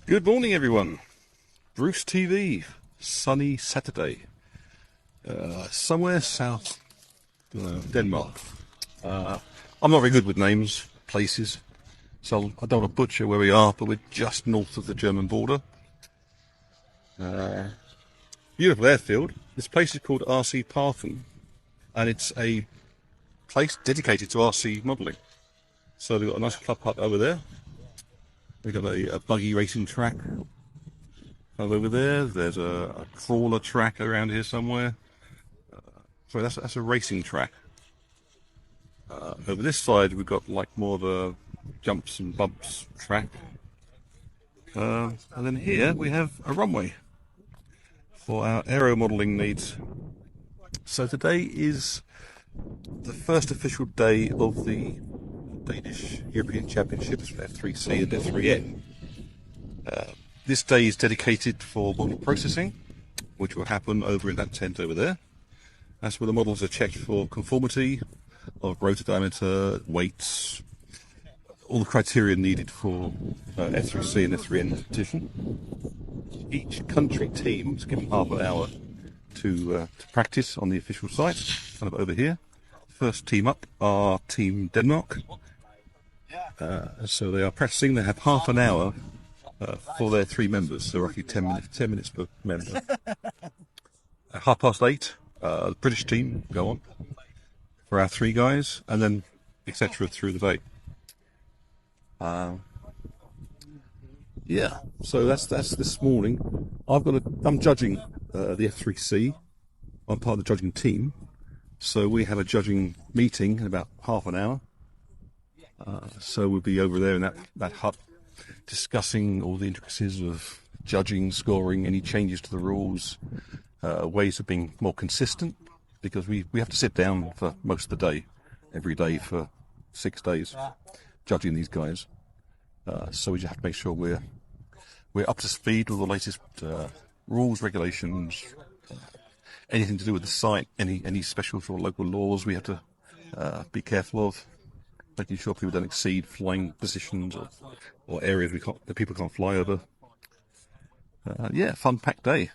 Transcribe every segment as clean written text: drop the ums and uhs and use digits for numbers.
Good morning, everyone. Bruce TV, sunny Saturday, somewhere south Denmark. I'm not very good with names, places, so I don't want to butcher where we are, but we're just north of the German border. Beautiful airfield. This place is called RC Parken, and it's a place dedicated to RC modelling. So we've got a nice club hut over there. We've got a buggy racing track over there. There's a crawler track around here somewhere. So that's a racing track. Over this side we've got like more of a jumps and bumps track. And then here we have a runway for our aero modelling needs. So today is the first official day of the Danish European Championships for F3C and F3N. This day is dedicated for model processing, which will happen over in that tent over there. That's where the models are checked for conformity of rotor diameter, weights, all the criteria needed for F3C and F3N competition. Each country team is given half an hour to practice on the official site, kind of over here. First team up are Team Denmark. So they are practicing. They have half an hour for their 3 members, so roughly 10 minutes per member. At 8:30, the British team go on for our 3 guys, and then etc. through the day. Yeah, so that's this morning. I'm judging the F3C. I'm part of the judging team, so we have a judging meeting in about half an hour. So we'll be over there in that hut discussing all the intricacies of judging, scoring, any changes to the rules, ways of being more consistent, because we have to sit down for most of the day, every day for 6 days, judging these guys. So we just have to make sure we're up to speed with the latest rules, regulations, anything to do with the site, any special sort of local laws we have to be careful of. Making sure people don't exceed flying positions or areas that people can't fly over. Yeah, fun-packed day.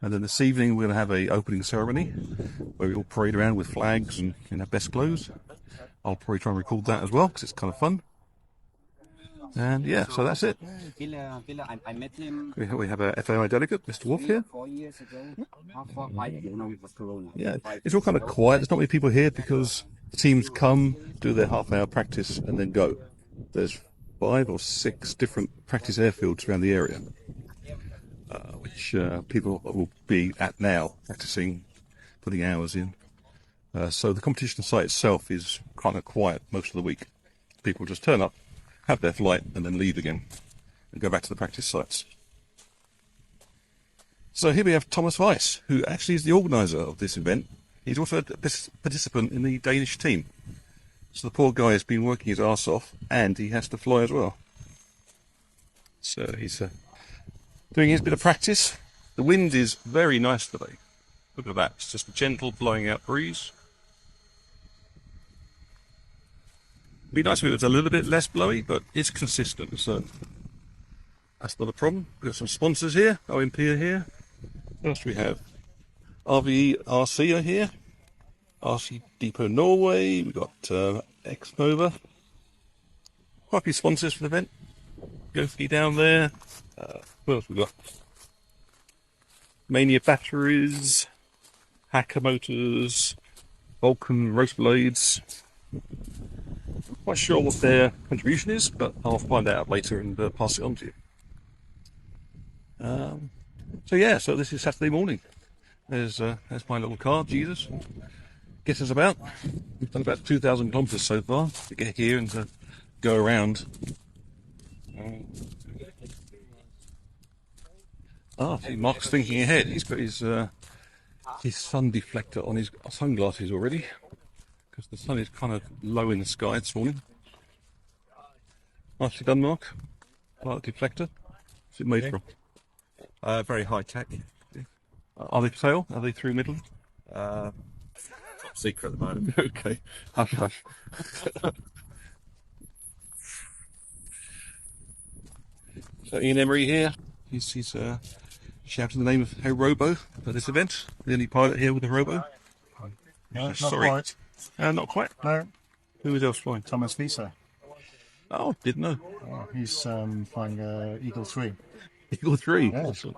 And then this evening we're going to have a opening ceremony where we all parade around with flags and in our best clothes. I'll probably try and record that as well because it's kind of fun. And yeah, so that's it. We have a FAI delegate, Mr. Wolf, here. 4 years ago, Yeah, it's all kind of quiet. There's not many people here because the teams come, do their half-hour practice, and then go. There's 5 or 6 different practice airfields around the area, which people will be at now, practicing, putting hours in. So the competition site itself is kind of quiet most of the week. People just turn up, have their flight, and then leave again, and go back to the practice sites. So here we have Thomas Weiss, who actually is the organiser of this event. He's also a participant in the Danish team. So the poor guy has been working his arse off, and he has to fly as well. So he's doing his bit of practice. The wind is very nice today. Look at that. It's just a gentle blowing out breeze. It'd be nice if it was a little bit less blowy, but it's consistent, so that's not a problem. We've got some sponsors here. OMP are here. What else do we have? RVE RC are here. RC Depot Norway. We've got Xnova. Quite a few sponsors for the event. Gofi down there. What else we got? Mania Batteries. Hacker Motors. Vulcan Roast Blades. Not quite sure what their contribution is, but I'll find out later and pass it on to you. So yeah, so this is Saturday morning. There's my little car, Jesus. Gets us about. We've done about 2,000 kilometres so far to get here and to go around. See, Mark's thinking ahead. He's got his sun deflector on his sunglasses already, because the sun is kind of low in the sky this morning. Nicely done, Mark. Like the deflector. What's it made from? Very high tech. Are they for sale? Are they through Midland? top secret at the moment. Okay, hush, hush. So Ian Emery here. He's shouting the name of a robo for this event. The only pilot here with a robo. No, not Sorry. quite. Not quite. No, Who else flying? Thomas Visa. Oh, didn't know. Oh, he's flying Eagle 3. Eagle 3. Yeah. Awesome.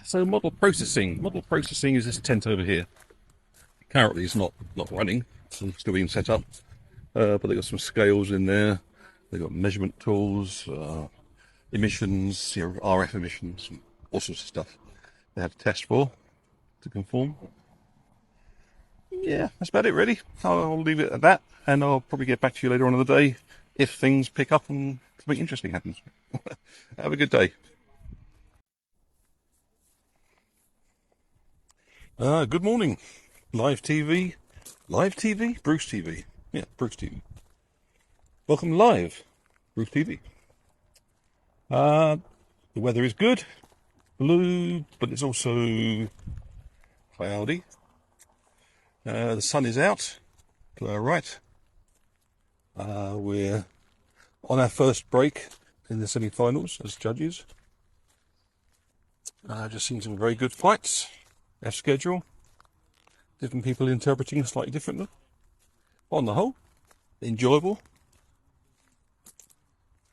So model processing. Model processing is this tent over here. Currently it's not running. It's still being set up. But they've got some scales in there. They've got measurement tools, emissions, RF emissions, and all sorts of stuff they have to test for to conform. Yeah, that's about it really. I'll leave it at that, and I'll probably get back to you later on in the day if things pick up and something interesting happens. Have a good day. Good morning. Live TV? Bruce TV. Yeah, Bruce TV. Welcome live, Bruce TV. The weather is good, blue, but it's also cloudy. The sun is out to our right. We're on our first break in the semi-finals as judges. Just seen some very good flights. Our schedule. Different people interpreting slightly differently. On the whole, enjoyable.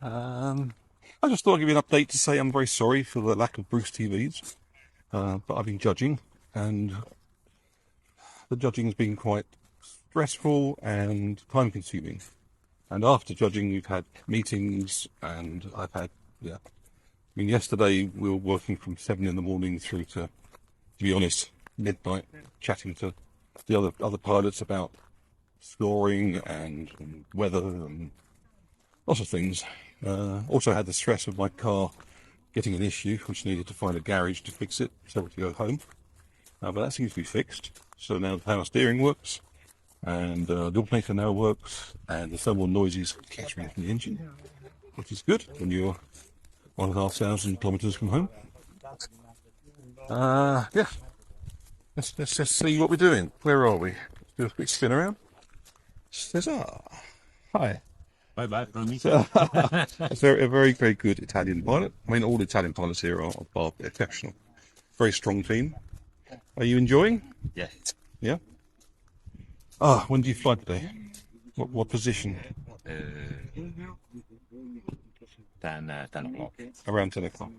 I just thought I'd give you an update to say I'm very sorry for the lack of Bruce TVs. But I've been judging, and the judging's been quite stressful and time consuming. And after judging, we've had meetings, and I've had, yesterday we were working from 7 in the morning through to be honest, midnight, chatting to the other pilots about scoring and weather and lots of things. Also had the stress of my car getting an issue, which needed to find a garage to fix it, so to go home. But that seems to be fixed. So now the power steering works, and the alternator now works, and the thermal noise is capturing from the engine, which is good when you're 1,500 kilometres from home. Yeah. Let's just see what we're doing. Where are we? Let's do a quick spin around. Cesar. Hi. Bye-bye from me. It's a very, very good Italian pilot. I mean, all Italian pilots here are exceptional. Very strong team. Are you enjoying? Yeah. Yeah? When do you fly today? What position? 10 o'clock. Around 10 o'clock.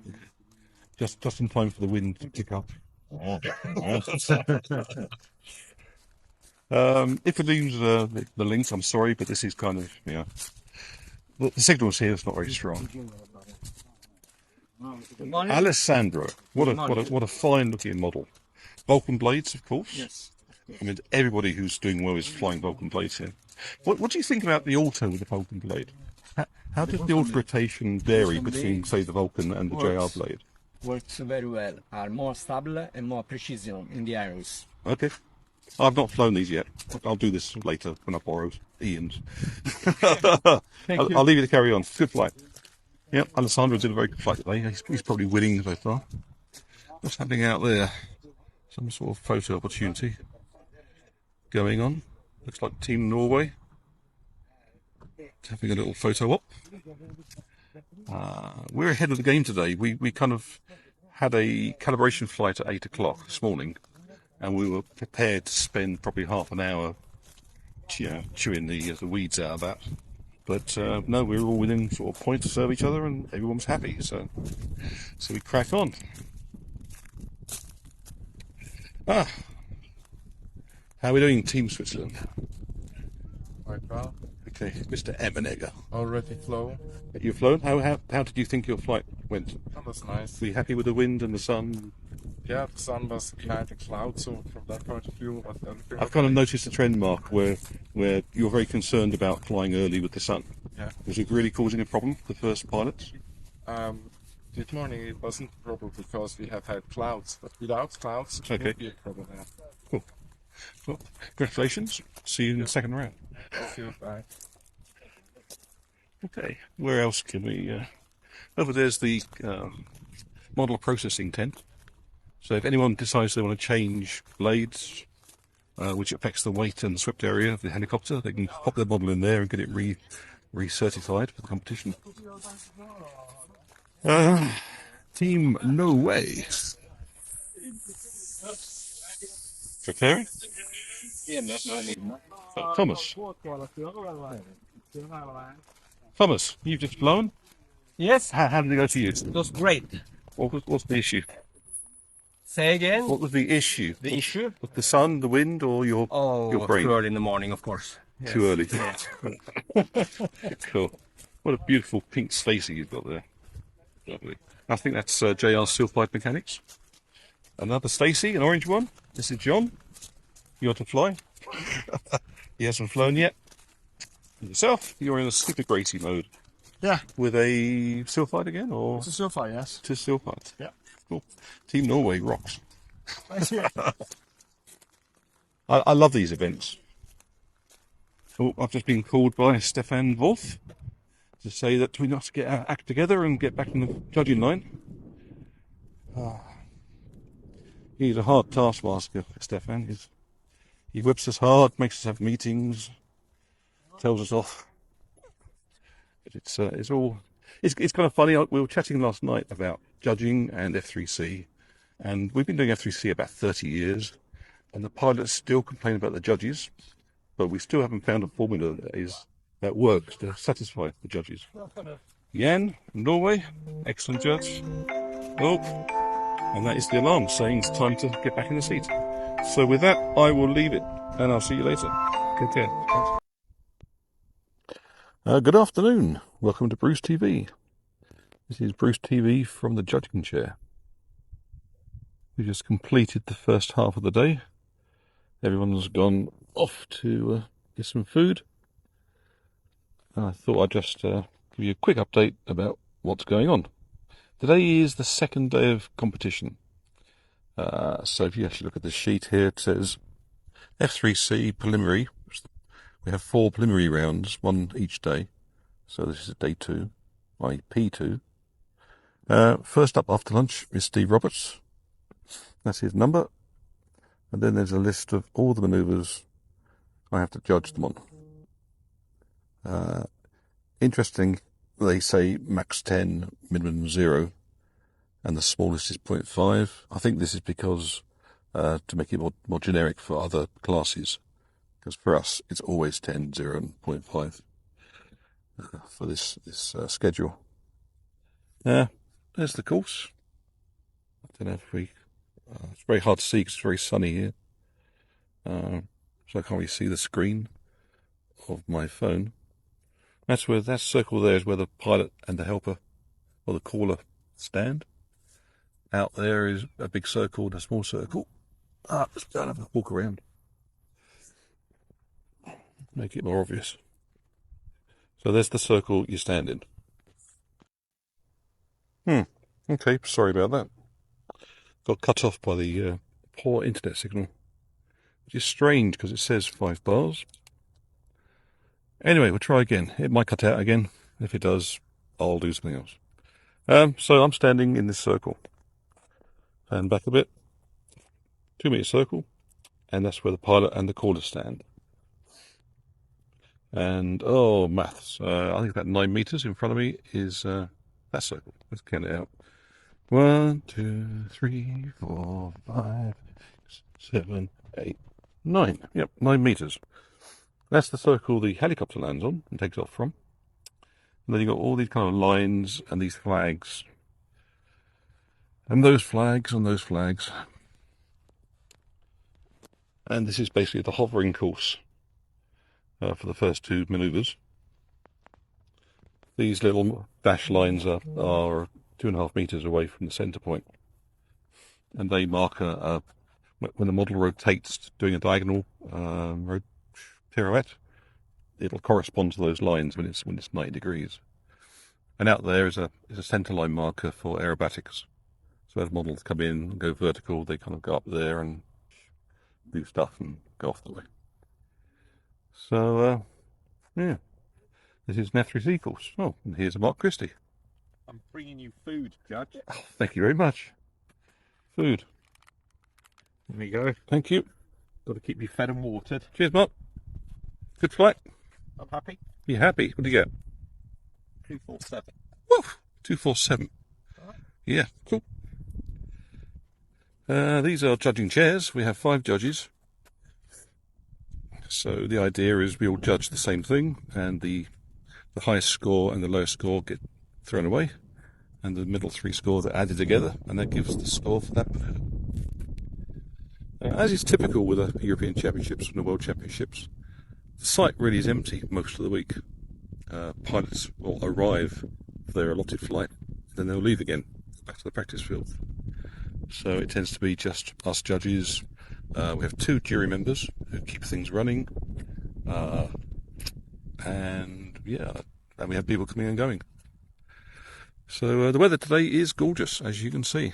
Just in time for the wind to pick up. If we lose the link, I'm sorry, but this is kind of, the signals here is not very strong. Alessandro, what a fine looking model. Vulcan blades, of course. Yes. I mean, everybody who's doing well is flying Vulcan blades here. What do you think about the auto with the Vulcan blade? How does the auto rotation vary between, say, the Vulcan and the JR blade? Works very well, are more stable and more precision in the arrows. Okay. I've not flown these yet. I'll do this later when I borrow Ian's. I'll leave you to carry on. Good flight. Yep, Alessandro did a very good flight today. He's probably winning so far. What's happening out there? Some sort of photo opportunity going on. Looks like Team Norway having a little photo op. We're ahead of the game today. We kind of had a calibration flight at 8 o'clock this morning, and we were prepared to spend probably half an hour chewing the weeds out of that. But no, we were all within sort of point to serve each other, and everyone was happy. So we crack on. How are we doing, Team Switzerland? Quite well. Okay, Mr. Emmenegger. Already flown. You've flown? How did you think your flight went? That was nice. Were you happy with the wind and the sun? Yeah, the sun was kind of cloud, so from that point of view, I've kind of noticed a trend, Mark, where you're very concerned about flying early with the sun. Yeah. Was it really causing a problem for the first pilots? This morning it wasn't a problem because we have had clouds, but without clouds it would be a problem. Yeah. Cool. Well, congratulations. See you in the second round. Thank you. Bye. Okay, where else can we... over there's the model processing tent. So if anyone decides they want to change blades, which affects the weight and swept area of the helicopter, they can pop their model in there and get it recertified for the competition. Team Norway. Preparing? Thomas. Thomas, you've just flown? Yes, How did it go to you? it was great. What's the issue? Say again. What was the issue? The issue? Was the sun, the wind, or your brain? Too early in the morning, of course. Too early. Cool. What a beautiful pink Stacy you've got there. Lovely. I think that's JR Silflight Mechanics. Another Stacy, an orange one. This is John. You want to fly? He hasn't flown yet. And yourself, you're in a super Gracie mode. Yeah, With a Silflight again, or it's a sofa, yes. to Silflight? Yeah. Cool. Team Norway rocks. I love these events. Oh, I've just been called by Stefan Wolf to say that we have to get our act together and get back in the judging line. He's a hard taskmaster, Stefan. He whips us hard, makes us have meetings, tells us off. But it's kind of funny. We were chatting last night about judging and F3C, and we've been doing F3C about 30 years, and the pilots still complain about the judges, but we still haven't found a formula that works to satisfy the judges. Jan, Norway, excellent judge. Oh, and that is the alarm saying it's time to get back in the seat. So with that, I will leave it, and I'll see you later. Take care. Good afternoon. Welcome to Bruce TV. This is Bruce TV from the judging chair. We just completed the first half of the day. Everyone's gone off to get some food. And I thought I'd just give you a quick update about what's going on. Today is the second day of competition. So if you actually look at the sheet here, it says F3C preliminary. We have 4 preliminary rounds, one each day. So this is day 2, i.e. P2. First up after lunch is Steve Roberts. That's his number. And then there's a list of all the manoeuvres I have to judge them on. Interesting, they say max 10, minimum 0, and the smallest is 0.5. I think this is because to make it more generic for other classes. Because for us, it's always 10, 0, and 0.5 for this schedule. There's the course. I don't know if it's very hard to see because it's very sunny here. So I can't really see the screen of my phone. That circle there is where the pilot and the helper, or the caller, stand. Out there is a big circle and a small circle. Let's go and have a walk around. Make it more obvious. So there's the circle you stand in. Okay, sorry about that. Got cut off by the poor internet signal, which is strange because it says 5 bars. Anyway, we'll try again. It might cut out again. If it does, I'll do something else. So I'm standing in this circle. Stand back a bit. 2-meter circle. And that's where the pilot and the caller stand. And, maths. I think about 9 meters in front of me is that circle. Let's count it out. 1, 2, 3, 4, 5, 6, 7, 8, 9. Yep, 9 meters. That's the circle the helicopter lands on and takes off from. And then you've got all these kind of lines and these flags. And those flags and those flags. And this is basically the hovering course for the first 2 manoeuvres. These little dash lines are 2.5 meters away from the center point. And they mark when the model rotates, doing a diagonal pirouette, it'll correspond to those lines when it's 90 degrees. And out there is a center line marker for aerobatics. So as models come in and go vertical, they kind of go up there and do stuff and go off the way. So, yeah, this is an F3C course. Oh, and here's a Mark Christie. I'm bringing you food, Judge. Oh, thank you very much. Food. There you go. Thank you. Got to keep you fed and watered. Cheers, Mark. Good flight. I'm happy. You happy? What do you get? 247. Woof! 247. Yeah, cool. These are judging chairs. We have 5 judges. So the idea is we all judge the same thing, and the highest score and the lowest score get thrown away, and the middle 3 scores are added together, and that gives the score for that. As is typical with the European Championships and the World Championships, the site really is empty most of the week. Pilots will arrive for their allotted flight, then they'll leave again, back to the practice field. So it tends to be just us judges. We have 2 jury members who keep things running, and we have people coming and going. So the weather today is gorgeous, as you can see.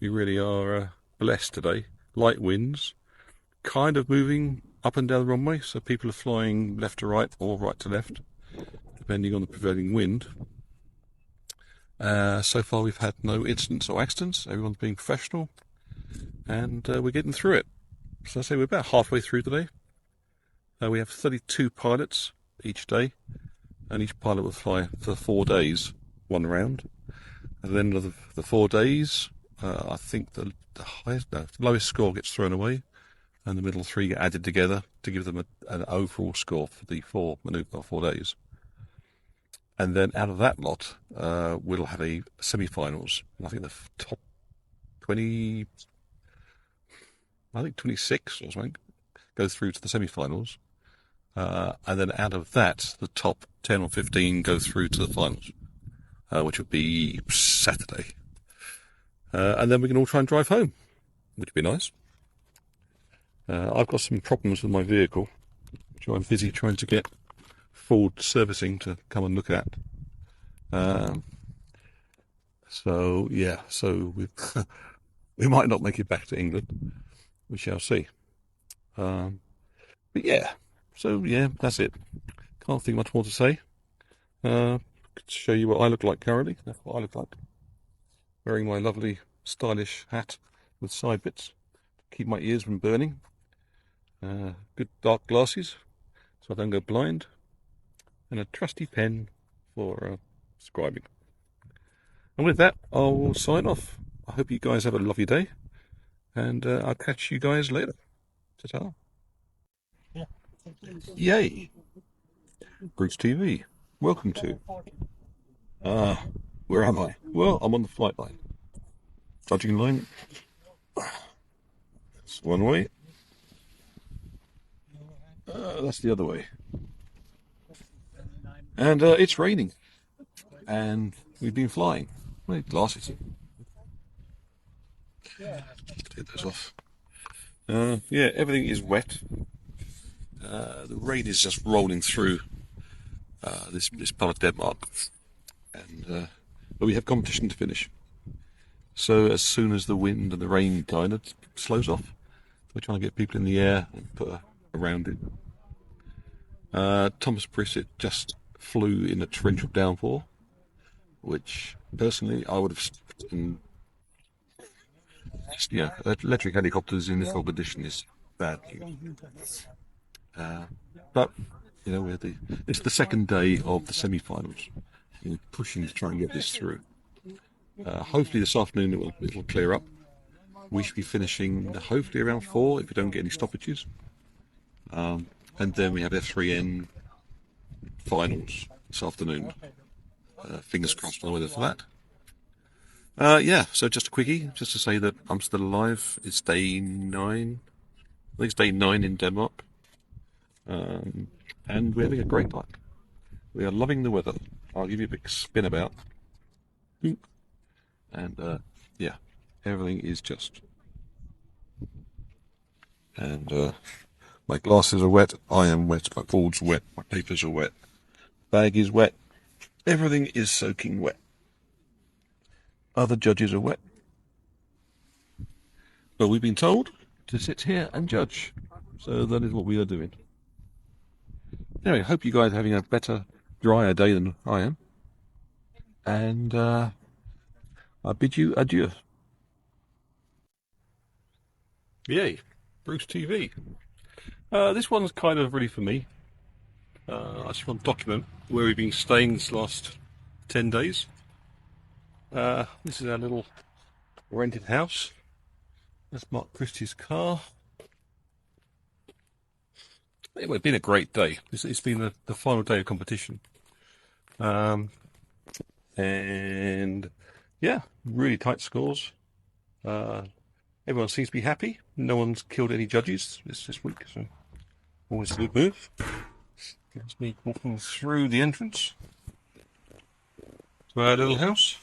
We really are blessed today. Light winds, kind of moving up and down the runway, so people are flying left to right or right to left, depending on the prevailing wind. So far we've had no incidents or accidents. Everyone's being professional, and we're getting through it. So I say we're about halfway through today. We have 32 pilots each day, and each pilot will fly for 4 days, 1 round. At the end of the 4 days, I think the lowest score gets thrown away, and the middle 3 get added together to give them an overall score for the 4 days. And then out of that lot, we'll have a semi-finals. I think the top 26 or something go through to the semi-finals. And then out of that, the top 10 or 15 go through to the finals, which will be Saturday. And then we can all try and drive home, which would be nice. I've got some problems with my vehicle, which I'm busy trying to get Ford servicing to come and look at. So we might not make it back to England. We shall see. But yeah, that's it. Can't think much more to say. To show you what I look like currently. That's what I look like. Wearing my lovely stylish hat with side bits to keep my ears from burning. Good dark glasses so I don't go blind. And a trusty pen for scribing. And with that, I'll sign off. I hope you guys have a lovely day, and I'll catch you guys later. Ta-ta. Yay! Bruce TV, welcome to. Where am I? Well, I'm on the flight line. Judging line. That's one way. That's the other way. And it's raining, and we've been flying. My glasses. Take those off. Everything is wet. The rain is just rolling through this part of Denmark, and but we have competition to finish. So as soon as the wind and the rain kind of slows off, we're trying to get people in the air and put around it. Thomas Brissett just flew in a torrential downpour, which personally I would have. Electric helicopters in this whole condition is bad news. But it's the second day of the semi-finals. We're pushing to try and get this through. Hopefully this afternoon it'll clear up. We should be finishing hopefully around 4 if we don't get any stoppages. And then we have F3N finals this afternoon. Fingers crossed on the weather for that. So just a quickie, just to say that I'm still alive. It's day 9. I think it's day 9 in Denmark. And we're having a great time. We are loving the weather. I'll give you a big spin about. And everything is just. And my glasses are wet, I am wet, my board's wet, my papers are wet, bag is wet, everything is soaking wet. Other judges are wet. But we've been told to sit here and judge. So that is what we are doing. Anyway, I hope you guys are having a better, drier day than I am. And I bid you adieu. Yay, Bruce TV. This one's kind of really for me. I just want to document where we've been staying this last 10 days. This is our little rented house. That's Mark Christie's car. Anyway, it's been a great day. It's been the final day of competition. And yeah, really tight scores. Everyone seems to be happy. No one's killed any judges this week, so always a good move. That's me walking through the entrance to our little house.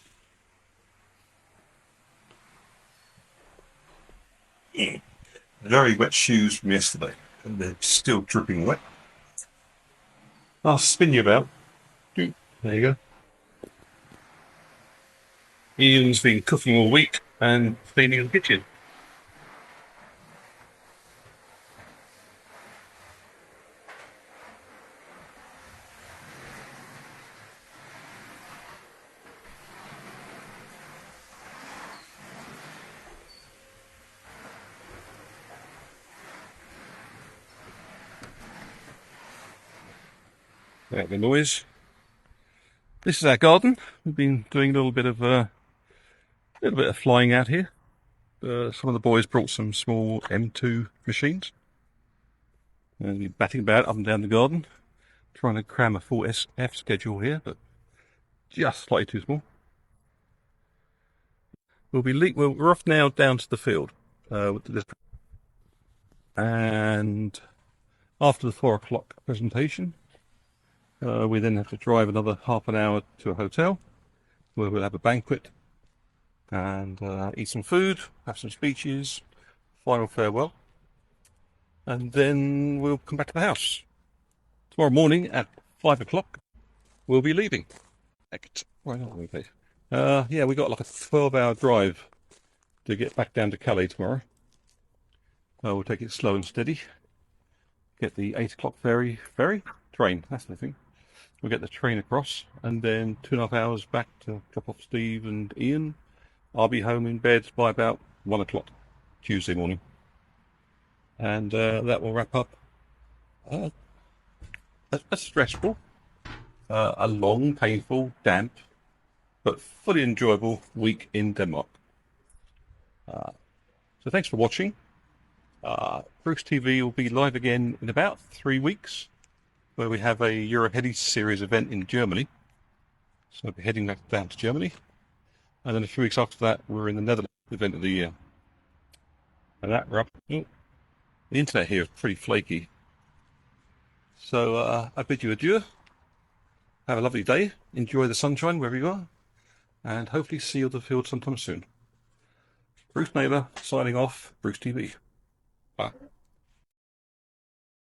Very wet shoes from yesterday, and they're still dripping wet. I'll spin you about. There you go. Ian's been cooking all week and cleaning the kitchen. That the noise. This is our garden. We've been doing a little bit of flying out here. Some of the boys brought some small M2 machines, and we've been batting about up and down the garden, trying to cram a full SF schedule here, but just slightly too small. We're off now down to the field, and after the 4 o'clock presentation. We then have to drive another half an hour to a hotel where we'll have a banquet and eat some food, have some speeches, final farewell, and then we'll come back to the house. Tomorrow morning at 5 o'clock we'll be leaving. Right on we go. Yeah, we got like a 12-hour drive to get back down to Calais tomorrow. We'll take it slow and steady. Get the 8 o'clock train, that's the thing. We'll get the train across, and then 2.5 hours back to drop off Steve and Ian. I'll be home in bed by about 1 o'clock Tuesday morning. And that will wrap up a stressful, a long, painful, damp, but fully enjoyable week in Denmark. So thanks for watching. Bruce TV will be live again in about 3 weeks, where we have a Euroheady series event in Germany. So we'll be heading back down to Germany. And then a few weeks after that, we're in the Netherlands event of the year. And that wrap. Oh, the internet here is pretty flaky. So I bid you adieu. Have a lovely day. Enjoy the sunshine wherever you are. And hopefully see you at the field sometime soon. Bruce Naylor signing off, Bruce TV. Bye.